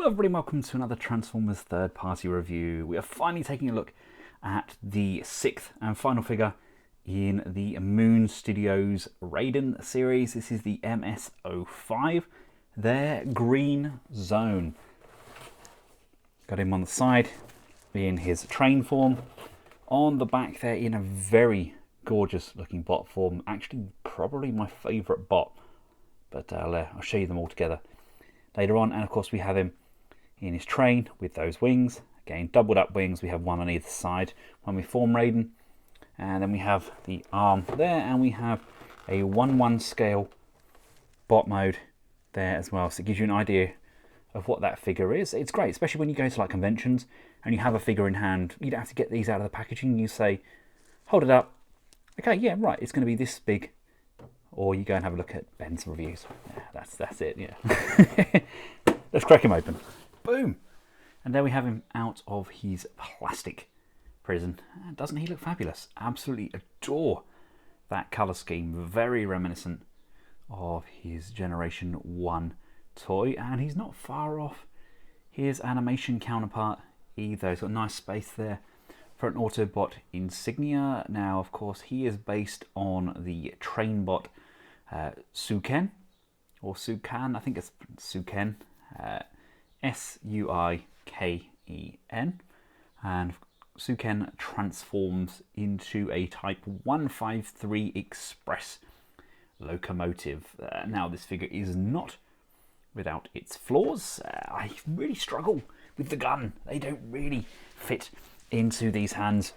everybody, welcome to another Transformers third-party review. We are finally taking a look at the sixth and final figure in the Moon Studios Raiden series. This is the MS-05, their Green Zone. Got him on the side in his train form. On the back there in a very gorgeous looking bot form. Actually, probably my favourite bot, but I'll show you them all together later on. And of course we have him in his train with those wings. Again, doubled up wings. We have one on either side when we form Raiden. And then we have the arm there, and we have a 1:1 scale bot mode there as well. So it gives you an idea of what that figure is. It's great, especially when you go to like conventions and you have a figure in hand. You don't have to get these out of the packaging. You say, hold it up. Okay, yeah, right, it's going to be this big. Or you go and have a look at Ben's reviews. Yeah, that's it, yeah. Let's crack him open. Boom! And there we have him out of his plastic prison. Doesn't he look fabulous? Absolutely adore that colour scheme. Very reminiscent of his Generation 1 toy. And he's not far off his animation counterpart either. He's got a nice space there for an Autobot insignia. Now, of course, he is based on the Trainbot Suiken, or Suiken, I think it's Suiken, S-U-I-K-E-N, and Suiken transforms into a Type 153 Express locomotive. Now, this figure is not without its flaws. I really struggle with the gun. They don't really fit into these hands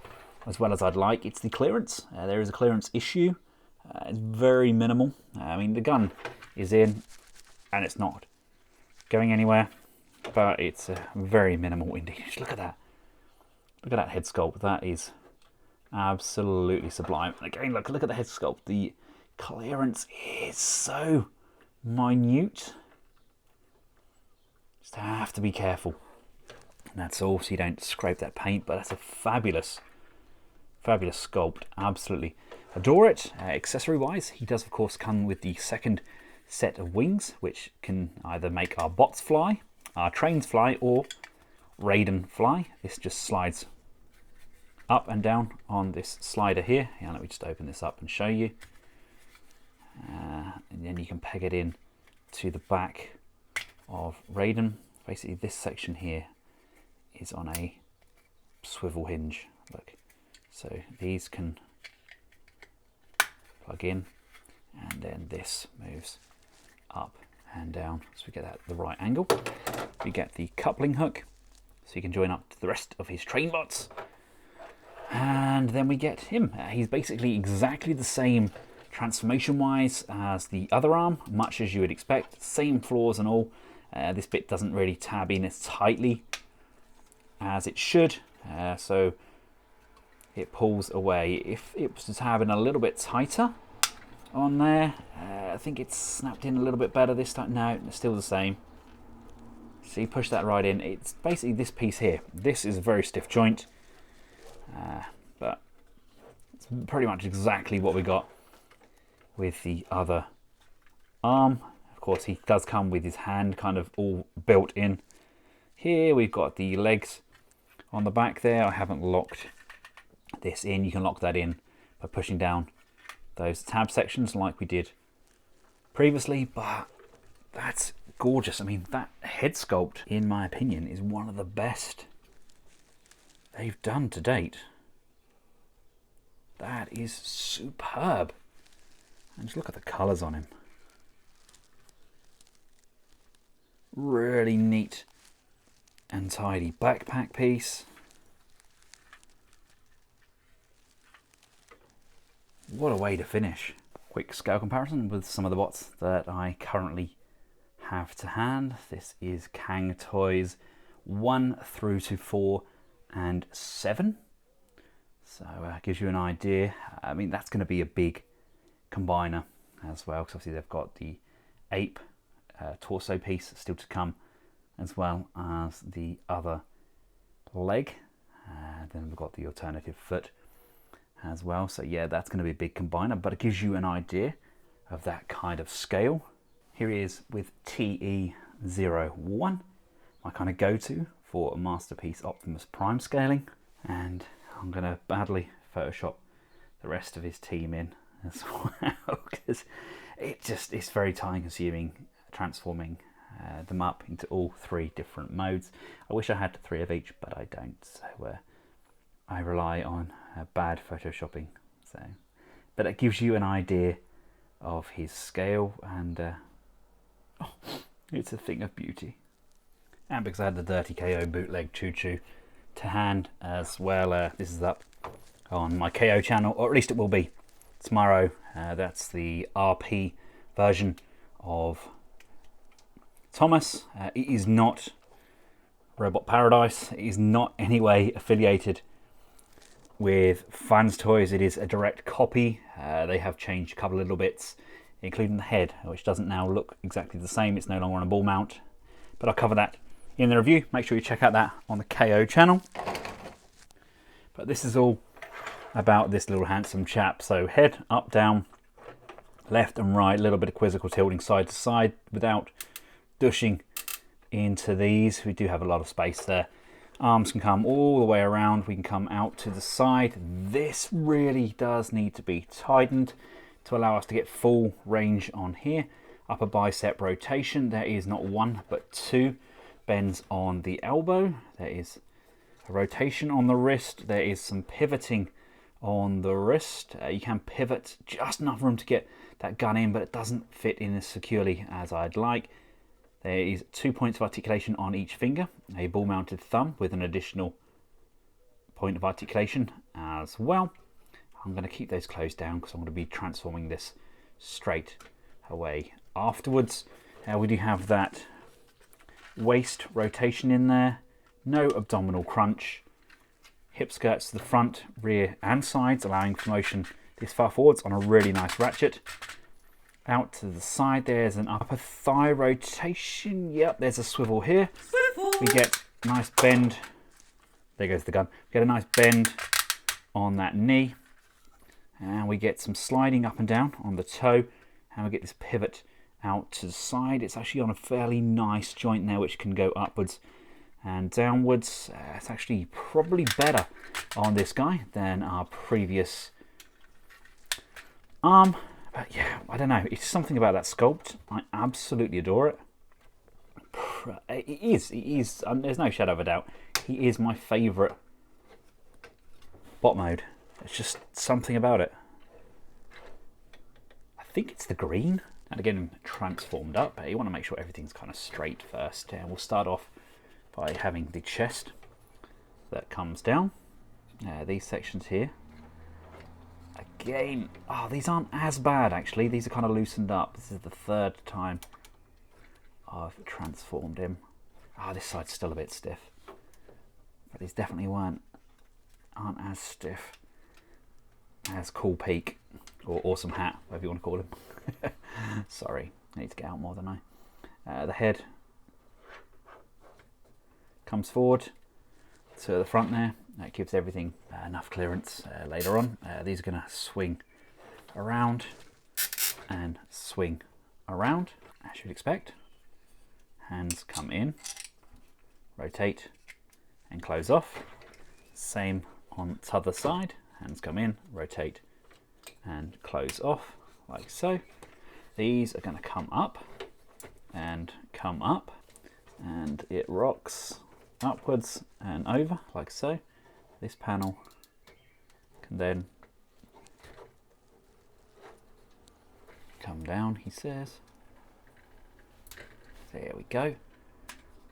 as well as I'd like. It's the clearance. There is a clearance issue. It's very minimal. I mean, the gun is in and it's not going anywhere, but it's very minimal indeed. Look at that. Look at that head sculpt. That is absolutely sublime. Again, look at the head sculpt. The clearance is so minute. Just have to be careful. And that's all, so you don't scrape that paint, but that's a fabulous sculpt. Absolutely adore it. Accessory wise, he does of course come with the second set of wings, which can either make our bots fly, our trains fly, or Raiden fly. This just slides up and down on this slider here. Let me just open this up and show you. And then you can peg it in to the back of Raiden. Basically this section here is on a swivel hinge. Look, so these can plug in, and then this moves up and down, so we get that at the right angle. We get the coupling hook, so you can join up to the rest of his train bots, and then we get him. He's basically exactly the same transformation wise as the other arm, much as you would expect. Same flaws and all. This bit doesn't really tab in as tightly as it should, so it pulls away. If it was to tab in a little bit tighter on there, I think it's snapped in a little bit better this time. No, it's still the same. So you push that right in. It's basically this piece here. This is a very stiff joint, but it's pretty much exactly what we got with the other arm. Of course, he does come with his hand kind of all built in. Here we've got the legs on the back there. I haven't locked this in. You can lock that in by pushing down those tab sections like we did previously, but that's gorgeous. I mean, that head sculpt, in my opinion, is one of the best they've done to date. That is superb. And just look at the colours on him. Really neat and tidy backpack piece. What a way to finish. Quick scale comparison with some of the bots that I currently have to hand. This is Kang Toys 1 through to 4 and 7. So gives you an idea. I mean, that's going to be a big combiner as well, because obviously they've got the ape torso piece still to come, as well as the other leg. Then we've got the alternative foot as well. So yeah, that's going to be a big combiner, but it gives you an idea of that kind of scale. Here he is with TE01. my kind of go-to for a masterpiece Optimus Prime scaling, and I'm going to badly Photoshop the rest of his team in as well, because it's very time consuming transforming them up into all 3 different modes. I wish I had 3 of each, but I don't, so I rely on bad photoshopping. So, but it gives you an idea of his scale, and it's a thing of beauty. And because I had the Dirty KO bootleg Choo Choo to hand as well, this is up on my KO channel, or at least it will be tomorrow. That's the RP version of Thomas. It is not Robot Paradise. It is not any way affiliated with Fans Toys. It is a direct copy. They have changed a couple of little bits, including the head, which doesn't now look exactly the same. It's no longer on a ball mount, but I'll cover that in the review. Make sure you check out that on the KO channel. But this is all about this little handsome chap. So head up, down, left and right, a little bit of quizzical tilting side to side without dushing into these. We do have a lot of space there. Arms can come all the way around. We can come out to the side. This really does need to be tightened to allow us to get full range on here. Upper bicep rotation. There is not 1 but 2 bends on the elbow. There is a rotation on the wrist. There is some pivoting on the wrist. You can pivot just enough room to get that gun in, but it doesn't fit in as securely as I'd like. There is 2 points of articulation on each finger, a ball mounted thumb with an additional point of articulation as well. I'm going to keep those closed down because I'm going to be transforming this straight away afterwards. We do have that waist rotation in there, no abdominal crunch, hip skirts to the front, rear and sides, allowing for motion this far forwards on a really nice ratchet. Out to the side, there's an upper thigh rotation. Yep, there's a swivel here. We get a nice bend. There goes the gun. We get a nice bend on that knee. And we get some sliding up and down on the toe. And we get this pivot out to the side. It's actually on a fairly nice joint there, which can go upwards and downwards. It's actually probably better on this guy than our previous arm. But yeah, I don't know. It's something about that sculpt. I absolutely adore it. It is. There's no shadow of a doubt. He is my favourite bot mode. It's just something about it. I think it's the green. And again, transformed up. You want to make sure everything's kind of straight first. And we'll start off by having the chest that comes down. These sections here. Again, these aren't as bad actually. These are kind of loosened up. This is the 3rd time I've transformed him. This side's still a bit stiff, but these definitely aren't as stiff as Cool Peak or Awesome Hat, whatever you want to call him. Sorry, I need to get out more than I. The head comes forward to the front there. That gives everything enough clearance later on. These are going to swing around and swing around, as you'd expect. Hands come in, rotate and close off. Same on the other side. Hands come in, rotate and close off, like so. These are going to come up, and it rocks upwards and over, like so. This panel can then come down, he says. There we go.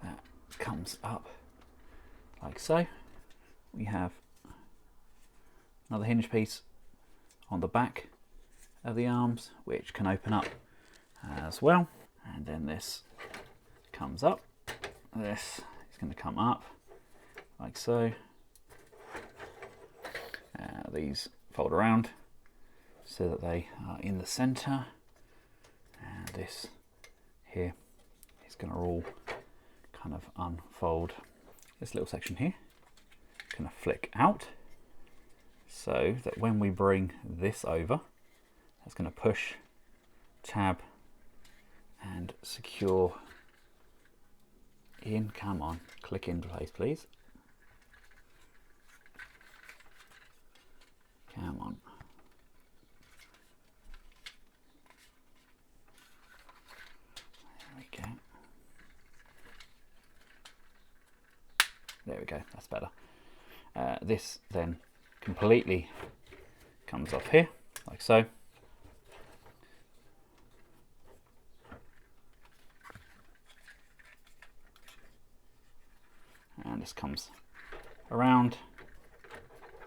That comes up like so. We have another hinge piece on the back of the arms, which can open up as well. And then this comes up. This is going to come up like so. These fold around so that they are in the center, and this here is going to all kind of unfold. This little section here is going to flick out so that when we bring this over, that's going to push, tab and secure in, come on, click into place please. Come on. There we go. There we go, that's better. This then completely comes off here, like so. And this comes around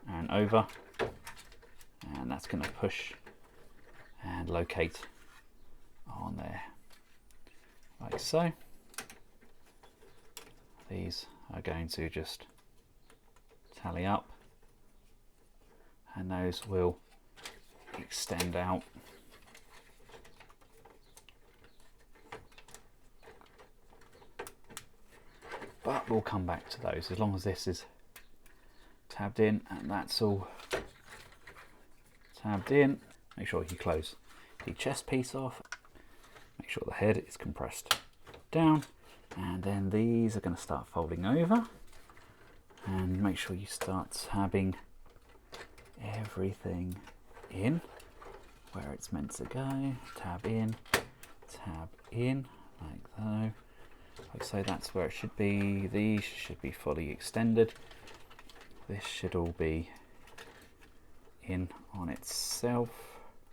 and over, and that's going to push and locate on there, like so. These are going to just tally up, and those will extend out. But we'll come back to those as long as this is tabbed in and that's all tabbed in. Make sure you close the chest piece off. Make sure the head is compressed down, and then these are going to start folding over, and make sure you start tabbing everything in where it's meant to go. Tab in, like so. Like so, that's where it should be. These should be fully extended. This should all be in on itself.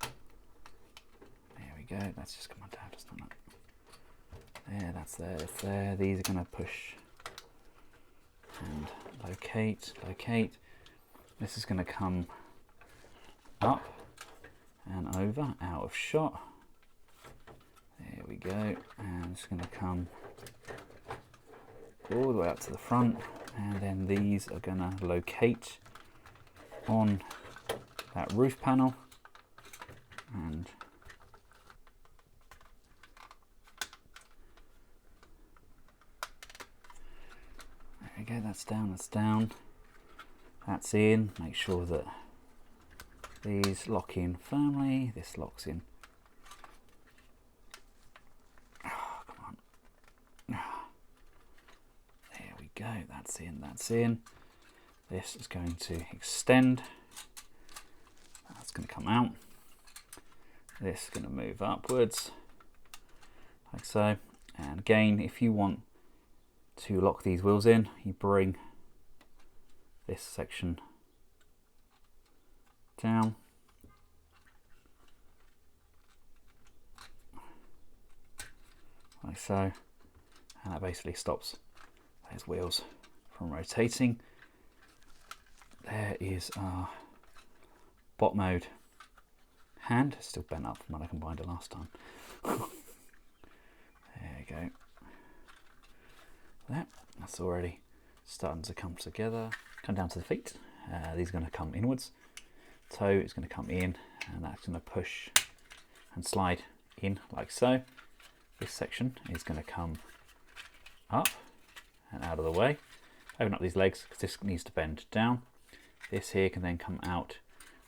There we go. That's just come on down, just on that. There, that's there, that's there. These are going to push and locate. This is going to come up and over, out of shot. There we go. And it's going to come all the way up to the front, and then these are going to locate on that roof panel, and there we go. That's down, that's in. Make sure that these lock in firmly. This locks in. Go, that's in. This is going to extend. That's going to come out. This is going to move upwards, like so. And again, if you want to lock these wheels in, you bring this section down. Like so. And that basically stops those wheels from rotating. There is our bot mode hand, still bent up from when I combined it last time. There you go. That's already starting to come together. Come down to the feet. These are going to come inwards. Toe is going to come in, and that's going to push and slide in like so. This section is going to come up and out of the way. Open up these legs because this needs to bend down. This here can then come out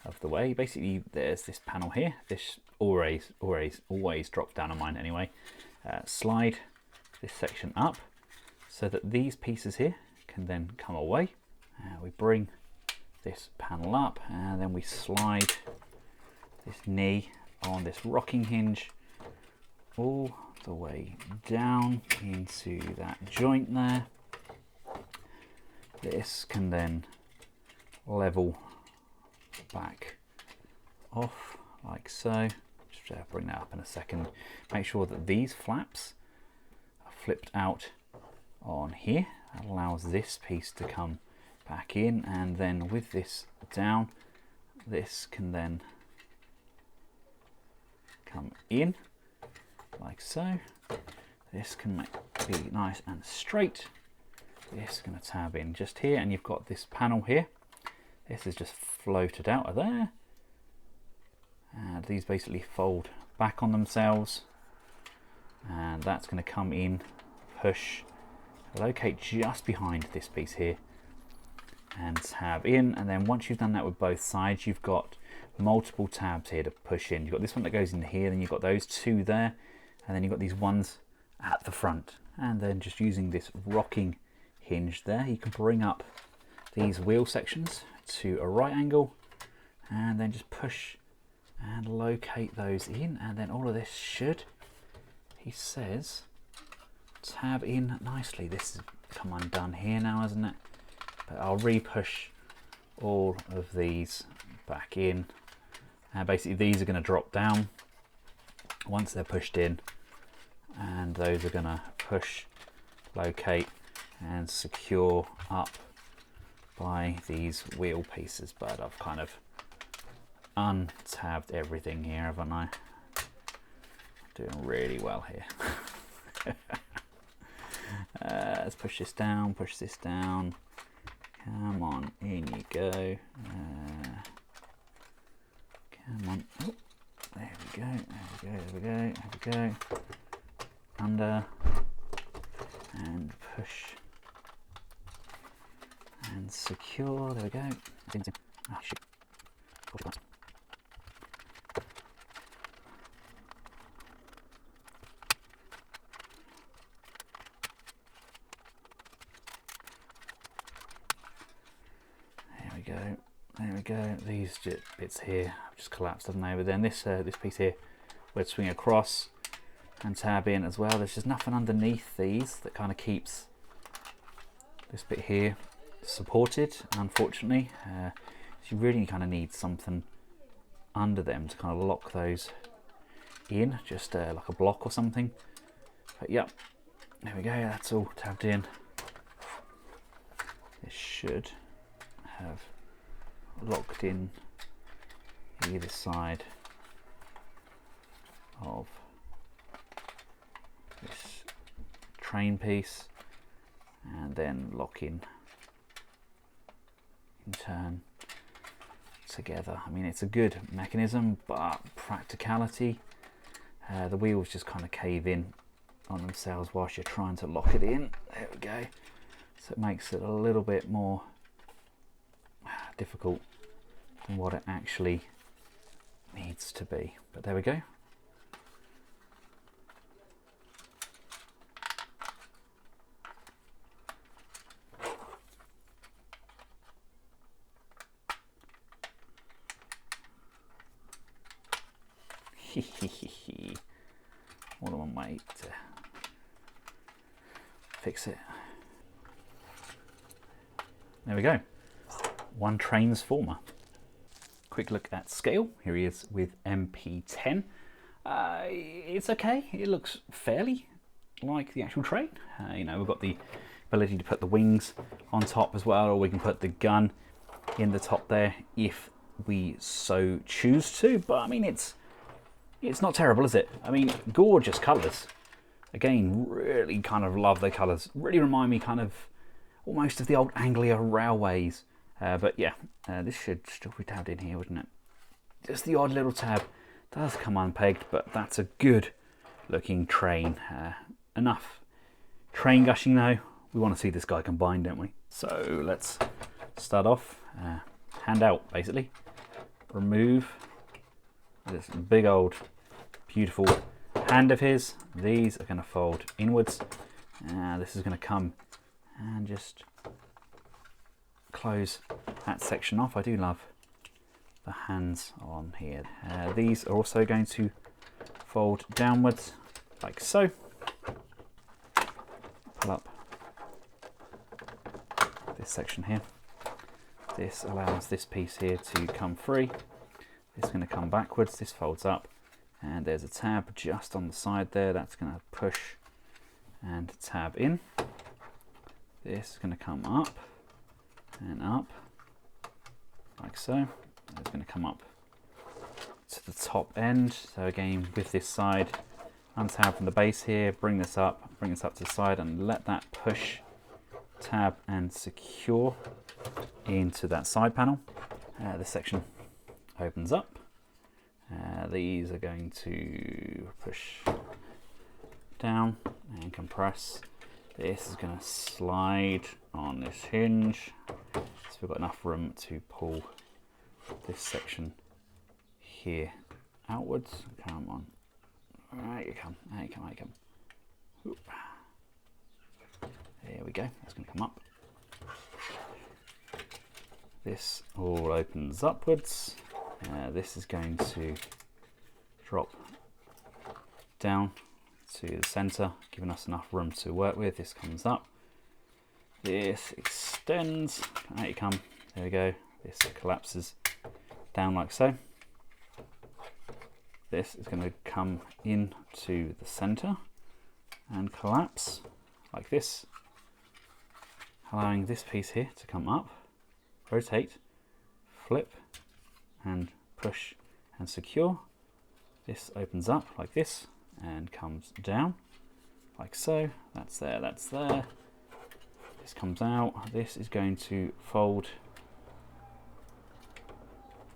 of the way. Basically, there's this panel here. This always drops down on mine anyway. Slide this section up so that these pieces here can then come away. We bring this panel up, and then we slide this knee on this rocking hinge all the way down into that joint there. This can then level back off like so. Just bring that up in a second. Make sure that these flaps are flipped out on here. That allows this piece to come back in, and then with this down, this can then come in like so. This can be nice and straight. This is going to tab in just here, and you've got this panel here. This is just floated out of there, and these basically fold back on themselves, and that's going to come in, push, locate just behind this piece here, and tab in. And then once you've done that with both sides, you've got multiple tabs here to push in. You've got this one that goes in here, then you've got those two there, and then you've got these ones at the front. And then just using this rocking hinge there, you can bring up these wheel sections to a right angle and then just push and locate those in, and then all of this should, he says, tab in nicely. This has come undone here now, hasn't it? But I'll re-push all of these back in, and basically these are going to drop down once they're pushed in, and those are going to push, locate and secure up by these wheel pieces. But I've kind of untabbed everything here, haven't I? Doing really well here. Let's push this down, push this down. Come on, in you go. Come on. Oh, there we go, there we go, there we go, there we go. Under and push and secure. There we go. Oh, shoot. There we go. These bits here have just collapsed, haven't they? But then this piece here, we'd swing across and tab in as well. There's just nothing underneath these that kind of keeps this bit here supported, unfortunately. So you really kind of need something under them to kind of lock those in, just like a block or something. But yep, there we go. That's all tabbed in. This should have locked in either side of this train piece, and then lock in turn together. I mean, it's a good mechanism, but practicality, the wheels just kind of cave in on themselves whilst you're trying to lock it in. There we go. So it makes it a little bit more difficult than what it actually needs to be. But there we go. What am I, mate, to fix it? There we go. One transformer. Quick look at scale. Here he is with MP10. It's okay. It looks fairly like the actual train. You know, we've got the ability to put the wings on top as well, or we can put the gun in the top there if we so choose to. But I mean, it's not terrible, is it? I mean, gorgeous colours. Again, really kind of love the colours. Really remind me kind of almost of the old Anglia railways. But yeah, this should still be tabbed in here, wouldn't it? Just the odd little tab does come unpegged, but that's a good looking train. Enough train gushing though. We want to see this guy combined, don't we? So let's start off. Hand out, basically. Remove this big old beautiful hand of his. These are going to fold inwards. This is going to come and just close that section off. I do love the hands on here. These are also going to fold downwards like so. Pull up this section here. This allows this piece here to come free. This is going to come backwards. This folds up, and there's a tab just on the side there. That's going to push and tab in. This is going to come up and up like so. It's going to come up to the top end. So again, with this side, untab from the base here, bring this up to the side, and let that push, tab and secure into that side panel. This section opens up. These are going to push down and compress. This is going to slide on this hinge, so we've got enough room to pull this section here outwards. Come on. There you come. There you come. There you come. Oop. we go, that's going to come up. This all opens upwards. This is going to drop down to the center, giving us enough room to work with. This comes up. This extends. Out you come. There we go. This collapses down like so. This is going to come into the center and collapse like this, allowing this piece here to come up, rotate, flip, and push and secure. This opens up like this and comes down like so. That's there, that's there. This comes out. This is going to fold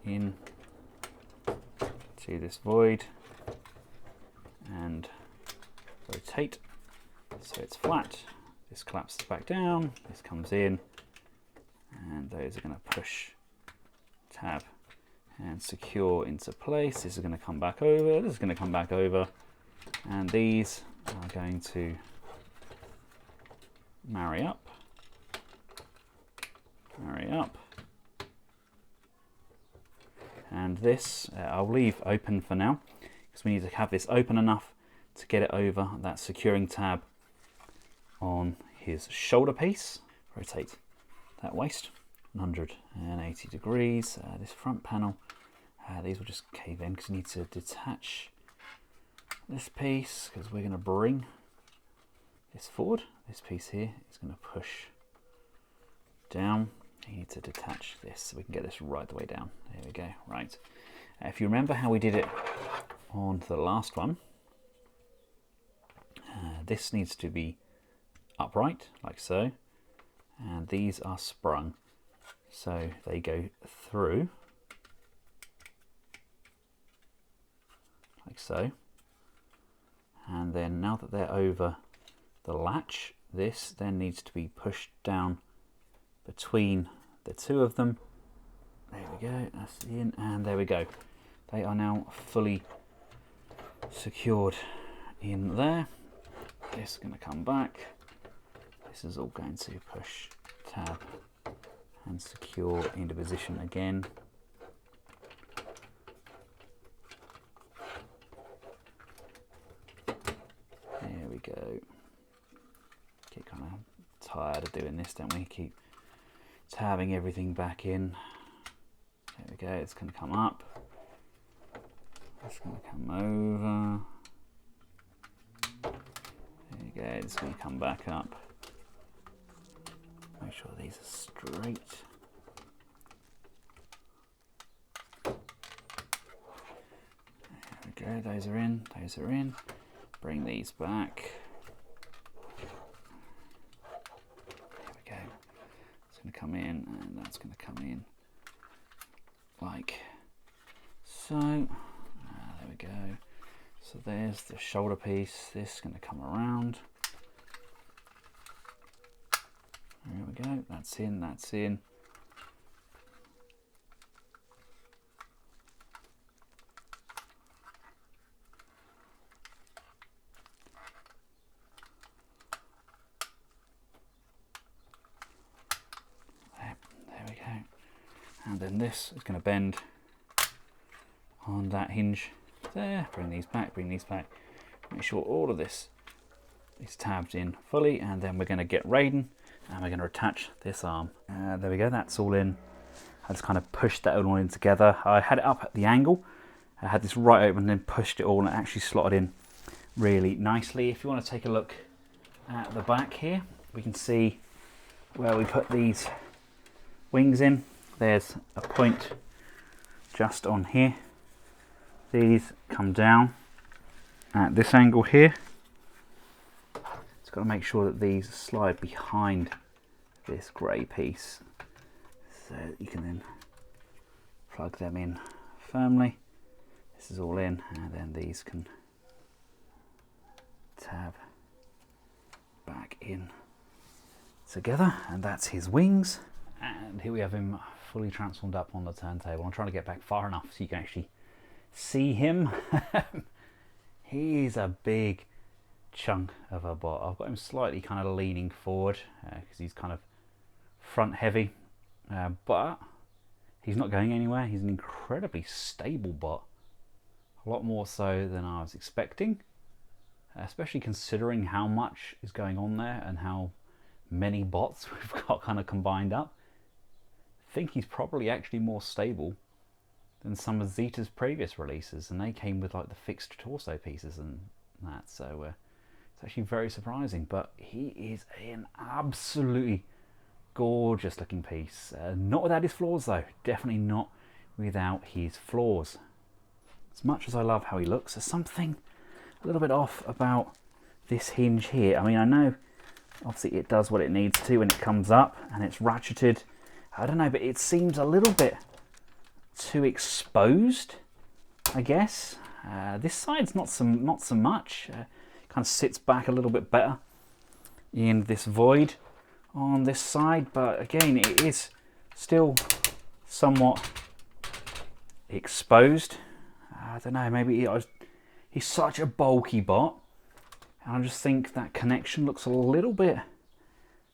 in to this void and rotate so it's flat. This collapses back down, this comes in, and those are going to push, tab, and secure into place. This is going to come back over, this is going to come back over, and these are going to marry up, and this I'll leave open for now because we need to have this open enough to get it over that securing tab on his shoulder piece. Rotate that waist 180 degrees. This front panel, these will just cave in because you need to detach this piece because we're going to bring this forward. This piece here is going to push down. You need to detach this so we can get this right the way down. There we go. Right. If you remember how we did it on the last one, this needs to be upright like so, and these are sprung so they go through like so, and then now that they're over the latch, this then needs to be pushed down between the two of them. There we go, that's in, and there we go. They are now fully secured in there. This is going to come back. This is all going to push, tab, and secure into position again. There we go. Get kind of tired of doing this, don't we? Keep tabbing everything back in. There we go, it's going to come up. It's going to come over. There you go, it's going to come back up. Make sure these are straight. There we go, those are in, those are in. Bring these back. There we go. It's going to come in, and that's going to come in like so. There we go. So there's the shoulder piece. This is going to come around. There we go. That's in, that's in. There we go. And then this is going to bend on that hinge there. Bring these back, bring these back. Make sure all of this is tabbed in fully, and then we're going to get Raiden and we're going to attach this arm. There we go, that's all in. I just kind of pushed that all in together. I had it up at the angle. I had this right open and then pushed it all, and it actually slotted in really nicely. If you want to take a look at the back here, we can see where we put these wings in. There's a point just on here. These come down at this angle here. It's got to make sure that these slide behind this grey piece, so you can then plug them in firmly. This is all in, and then these can tab back in together, and that's his wings. And here we have him fully transformed up on the turntable. I'm trying to get back far enough so you can actually see him. He's a big chunk of a bot. I've got him slightly kind of leaning forward because he's kind of front heavy, but he's not going anywhere. He's an incredibly stable bot, a lot more so than I was expecting, especially considering how much is going on there and how many bots we've got kind of combined up. I think he's probably actually more stable than some of Zeta's previous releases, and they came with like the fixed torso pieces and that, so it's actually very surprising. But he is an absolutely gorgeous looking piece. Not without his flaws though, definitely not without his flaws. As much as I love how he looks, there's something a little bit off about this hinge here. I mean, I know obviously it does what it needs to when it comes up and it's ratcheted. I don't know, but it seems a little bit too exposed, I guess. This side's not so much. Kind of sits back a little bit better in this void on this side, but again, it is still somewhat exposed. I don't know, maybe he's such a bulky bot, and I just think that connection looks a little bit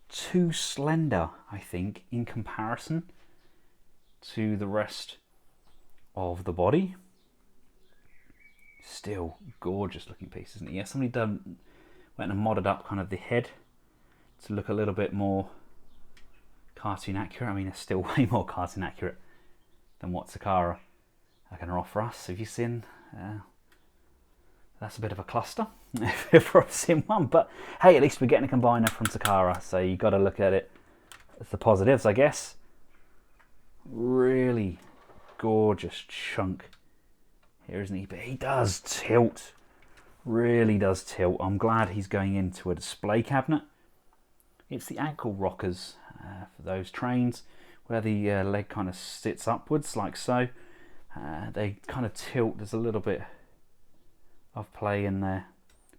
too slender, I think, in comparison to the rest of the body. Still gorgeous looking piece, isn't it? Yeah, somebody went and modded up kind of the head to look a little bit more cartoon accurate. I mean, it's still way more cartoon accurate than what Takara are going to offer us. Have you seen? That's a bit of a cluster if I've seen one, but hey, at least we're getting a combiner from Takara, so you got to look at it as the positives, I guess. Really gorgeous chunk here, isn't he? But he does tilt, really does tilt. I'm glad he's going into a display cabinet. It's the ankle rockers for those trains where the leg kind of sits upwards like so. They kind of tilt. There's a little bit of play in there.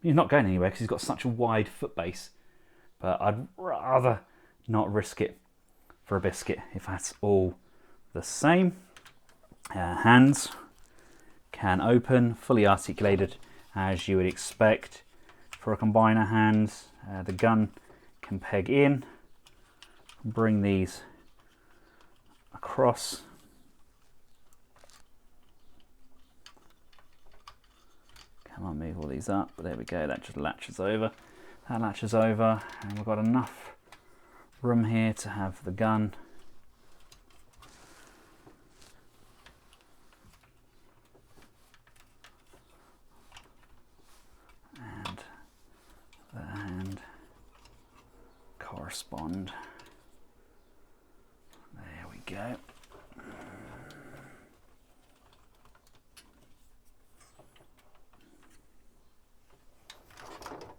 He's not going anywhere because he's got such a wide foot base, but I'd rather not risk it for a biscuit if that's all the same. Hands can open, fully articulated as you would expect for a combiner hands. The gun can peg in, bring these across. Come on, move all these up. But there we go, that just latches over. That latches over, and we've got enough room here to have the gun. And the hand correspond. There we go.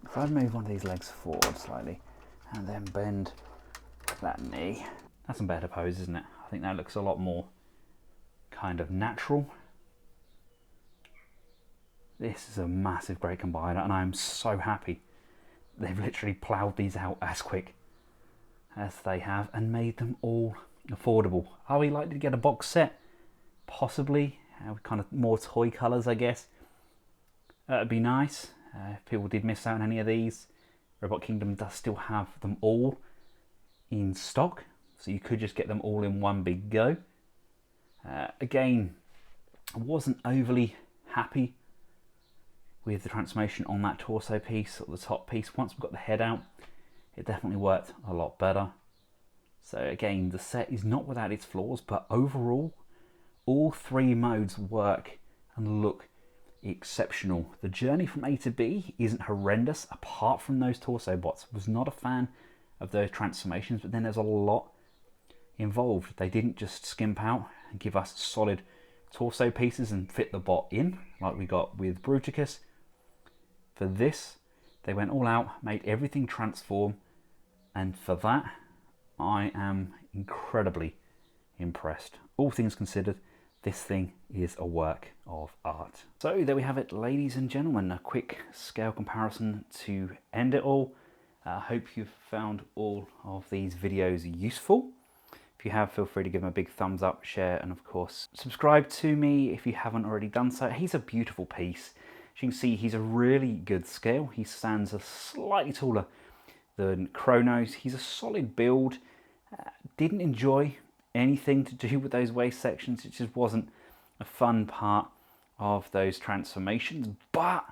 If I'd move one of these legs forward slightly and then bend that knee, that's a better pose, isn't it? I think that looks a lot more kind of natural. This is a massive great combiner, and I'm so happy they've literally ploughed these out as quick as they have and made them all affordable. Are we likely to get a box set? Possibly, with kind of more toy colours, I guess. That'd be nice. If people did miss out on any of these, Robot Kingdom does still have them all in stock, so you could just get them all in one big go. Again, I wasn't overly happy with the transformation on that torso piece or the top piece. Once we got the head out, it definitely worked a lot better. So again, the set is not without its flaws, but overall, all three modes work and look exceptional. The journey from A to B isn't horrendous apart from those torso bots. Was not a fan of those transformations, but then there's a lot involved. They didn't just skimp out and give us solid torso pieces and fit the bot in like we got with Bruticus. For this, they went all out, made everything transform, and for that, I am incredibly impressed. All things considered, this thing is a work of art. So there we have it, ladies and gentlemen, a quick scale comparison to end it all. I hope you've found all of these videos useful. If you have, feel free to give them a big thumbs up, share, and of course, subscribe to me if you haven't already done so. He's a beautiful piece. As you can see, he's a really good scale. He stands a slightly taller than Kronos. He's a solid build. Didn't enjoy anything to do with those waist sections. It just wasn't a fun part of those transformations. But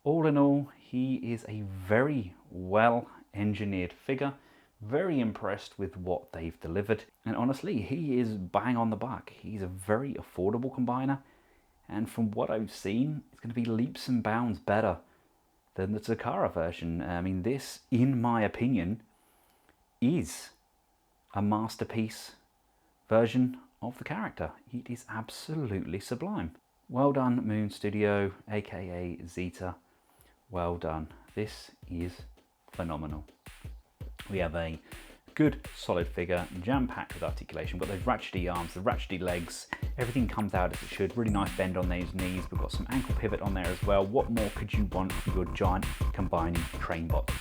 all in all, he is a very well engineered figure. Very impressed with what they've delivered. And honestly, he is bang on the buck. He's a very affordable combiner. And from what I've seen, it's going to be leaps and bounds better than the Takara version. I mean, this, in my opinion, is a masterpiece version of the character. It is absolutely sublime. Well done, Moon Studio, aka Zeta. Well done. This is phenomenal. We have a good solid figure, jam-packed with articulation. We've got those ratchety arms, the ratchety legs, everything comes out as it should. Really nice bend on those knees. We've got some ankle pivot on there as well. What more could you want for your giant combining train bot?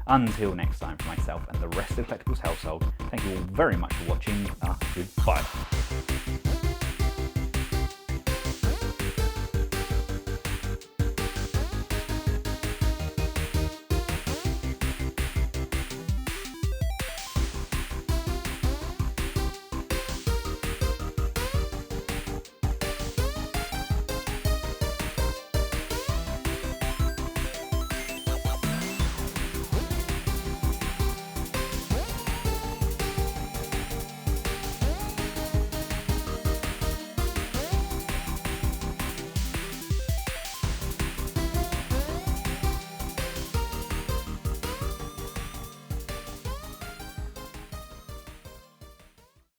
Until next time, for myself and the rest of the Collectibles household, thank you all very much for watching. Goodbye.